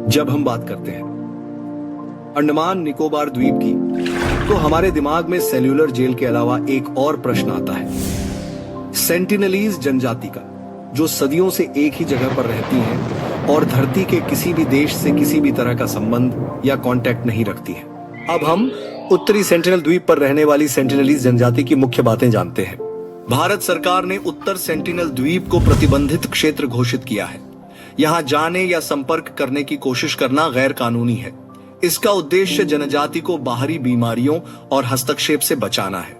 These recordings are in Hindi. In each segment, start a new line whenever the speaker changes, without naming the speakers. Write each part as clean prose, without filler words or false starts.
जब हम बात करते हैं अंडमान निकोबार द्वीप की, तो हमारे दिमाग में सेल्यूलर जेल के अलावा एक और प्रश्न आता है, सेंटिनलीज जनजाति का, जो सदियों से एक ही जगह पर रहती हैं और धरती के किसी भी देश से किसी भी तरह का संबंध या कांटेक्ट नहीं रखती है। अब हम उत्तरी सेंटिनल द्वीप पर रहने वाली सेंटिनलीज जनजाति की मुख्य बातें जानते हैं। भारत सरकार ने उत्तर सेंटिनल द्वीप को प्रतिबंधित क्षेत्र घोषित किया है। यहाँ जाने या संपर्क करने की कोशिश करना गैर कानूनी है। इसका उद्देश्य जनजाति को बाहरी बीमारियों और हस्तक्षेप से बचाना है।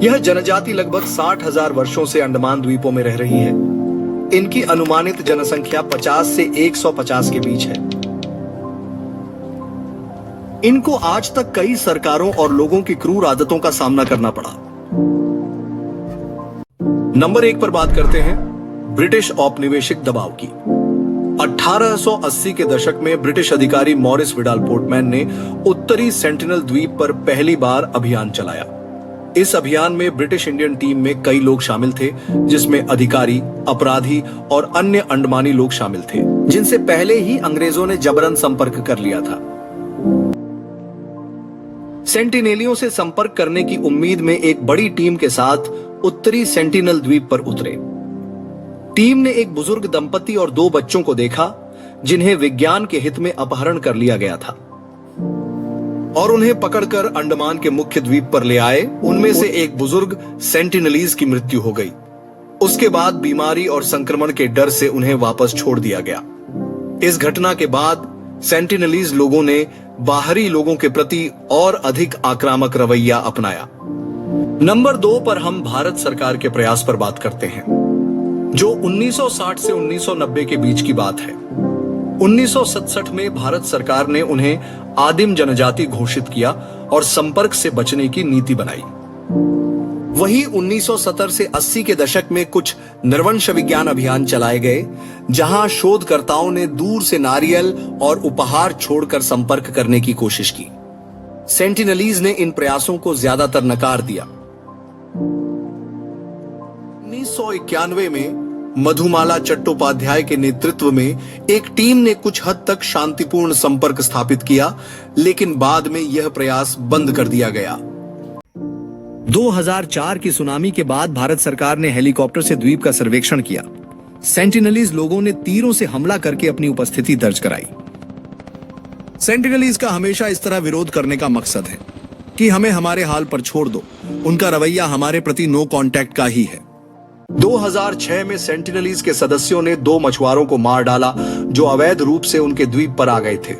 यह जनजाति लगभग 60,000 वर्षों से अंडमान द्वीपों में रह रही है। इनकी अनुमानित जनसंख्या 50 से 150 के बीच है। इनको आज तक कई सरकारों और लोगों की क्रूर आदतों का सामना करना पड़ा। नंबर 1 पर बात करते हैं ब्रिटिश औपनिवेशिक दबाव की। 1880 के दशक में ब्रिटिश अधिकारी मॉरिस विडाल पोर्टमैन ने उत्तरी सेंटिनल द्वीप पर पहली बार अभियान चलाया। इस अभियान में ब्रिटिश इंडियन टीम में कई लोग शामिल थे, जिसमें अधिकारी, अपराधी और अन्य अंडमानी लोग शामिल थे, जिनसे पहले ही अंग्रेजों ने जबरन संपर्क कर लिया था। सेंटिनेलियों से संपर्क करने की उम्मीद में एक बड़ी टीम के साथ उत्तरी सेंटिनल द्वीप पर उतरे। टीम ने एक बुजुर्ग दंपति और 2 बच्चों को देखा, जिन्हें विज्ञान के हित में अपहरण कर लिया गया था, और उन्हें पकड़कर अंडमान के मुख्य द्वीप पर ले आए। उनमें से एक बुजुर्ग सेंटिनलीज की मृत्यु हो गई। उसके बाद बीमारी और संक्रमण के डर से उन्हें वापस छोड़ दिया गया। इस घटना के बाद सेंटिनलीज लोगों ने बाहरी लोगों के प्रति और अधिक आक्रामक रवैया अपनाया। नंबर 2 पर हम भारत सरकार के प्रयास पर बात करते हैं, जो 1960 से 1990 के बीच की बात है। 1967 में भारत सरकार ने उन्हें आदिम जनजाति घोषित किया और संपर्क से बचने की नीति बनाई। वहीं 1970 से 80 के दशक में कुछ नरवंश विज्ञान अभियान चलाए गए, जहां शोधकर्ताओं ने दूर से नारियल और उपहार छोड़कर संपर्क करने की कोशिश की। सेंटिनलीज ने इन प्रयासों को ज्यादातर नकार दिया। 1991 में मधुमाला चट्टोपाध्याय के नेतृत्व में एक टीम ने कुछ हद तक शांतिपूर्ण संपर्क स्थापित किया, लेकिन बाद में यह प्रयास बंद कर दिया गया। 2004 की सुनामी के बाद भारत सरकार ने हेलीकॉप्टर से द्वीप का सर्वेक्षण किया। सेंटिनलीज लोगों ने तीरों से हमला करके अपनी उपस्थिति दर्ज कराई। सेंटिनलीज का हमेशा इस तरह विरोध करने का मकसद है कि हमें हमारे हाल पर छोड़ दो। उनका रवैया हमारे प्रति नो कांटेक्ट का ही है। 2006 में सेंटिनलीज के सदस्यों ने 2 मछुआरों को मार डाला, जो अवैध रूप से उनके द्वीप पर आ गए थे।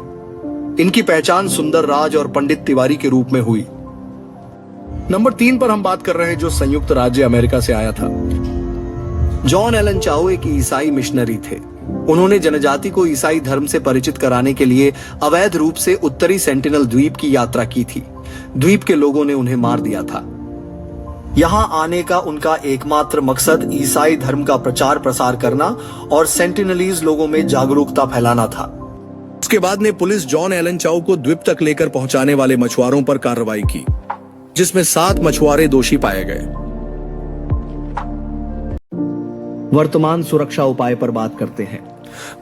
इनकी पहचान सुंदर राज और पंडित तिवारी के रूप में हुई। नंबर 3 पर हम बात कर रहे हैं, जो संयुक्त राज्य अमेरिका से आया था। जॉन एलन चाओ एक ईसाई मिशनरी थे। उन्होंने जनजाति को ईसाई धर्म से परिचित कराने के लिए अवैध रूप से उत्तरी सेंटिनल द्वीप की यात्रा की थी। द्वीप के लोगों ने उन्हें मार दिया था। यहां आने का उनका एकमात्र मकसद ईसाई धर्म का प्रचार प्रसार करना और सेंटिनलीज लोगों में जागरूकता फैलाना था। उसके बाद ने पुलिस जॉन एलन चाओ को द्वीप तक लेकर पहुंचाने वाले मछुआरों पर कार्रवाई की, जिसमें 7 मछुआरे दोषी पाए गए। वर्तमान सुरक्षा उपाय पर बात करते हैं।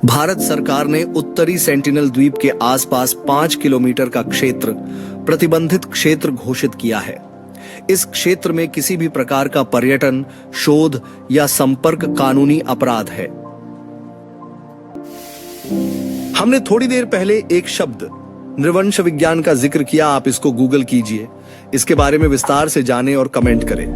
भारत सरकार ने उत्तरी सेंटिनल द्वीप के आसपास 5 किलोमीटर का क्षेत्र प्रतिबंधित क्षेत्र घोषित किया है। इस क्षेत्र में किसी भी प्रकार का पर्यटन, शोध या संपर्क कानूनी अपराध है। हमने थोड़ी देर पहले एक शब्द नृवंश विज्ञान का जिक्र किया। आप इसको गूगल कीजिए, इसके बारे में विस्तार से जानें और कमेंट करें।